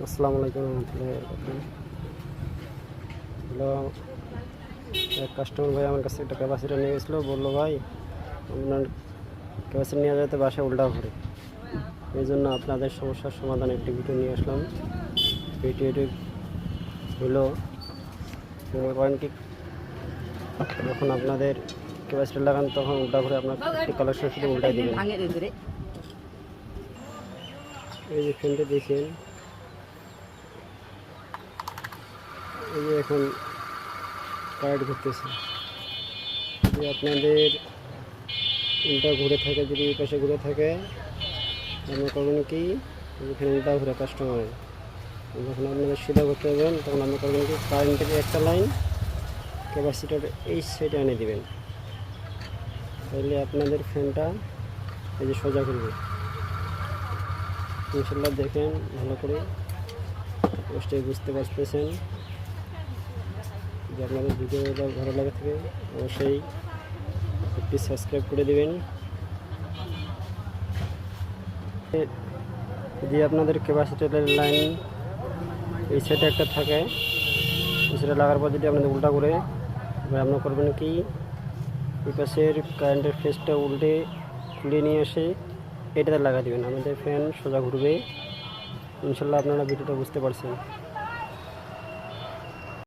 আসসালামু আলাইকুম রহমতুল্লাহি বরকাতুহু। হ্যালো, এক কাস্টমার ভাই আমার কাছে একটা ক্যাপাসিটার নিয়ে গেছিলো, বললো ভাই আপনার ক্যাপাসিটার নিয়ে যেতে বাসায় উল্টা ঘরে। এই জন্য আপনাদের সমস্যার সমাধান একটি ভিডিও নিয়ে আসলাম। ভিডিওটি হলো, মনে করেন কি যখন আপনাদের ক্যাপাসিটার লাগান তখন উল্টা ঘরে আপনার একটি কালেকশন শুধু উল্টাই দেবেন। এই যে ফ্যানটা দেখেন, এই যে এখন কারেন্ট ঘুরতেছে। যদি আপনাদের উল্টা ঘুরে থাকে, যদি এই পাশে ঘুরে থাকে, আপনার করবেন কি, এখানে উল্টা ঘুরে কাস্টমারে যখন আপনাদের সিধা করতে যাবেন তখন আপনি করবেন কি, কারেন্টের একটা লাইন ক্যাপাসিটার এই সাইডে এনে দেবেন। তাহলে আপনাদের ফ্যানটা এই যে সোজা করবে। ইনশাল্লাহ দেখেন ভালো করে, অবশ্যই বুঝতে পারতেছেন। যদি আপনাদের ভিডিওটা ভালো লাগে থাকে অবশ্যই একটি সাবস্ক্রাইব করে দেবেন। যদি আপনাদের ক্যাপাসিটারের লাইন এই সাইডে একটা থাকে, এই সাইডে লাগার পর যদি আপনাদের উল্টা করে, এবার আপনার করবেন কি, এই পাশের কারেন্টের ফেসটা উল্টে খুলে নিয়ে এসে এটাতে লাগা দেবেন। আমাদের ফ্যান সোজা ঘুরবে। ইনশাল্লাহ আপনারা ভিডিওটা বুঝতে পারছেন।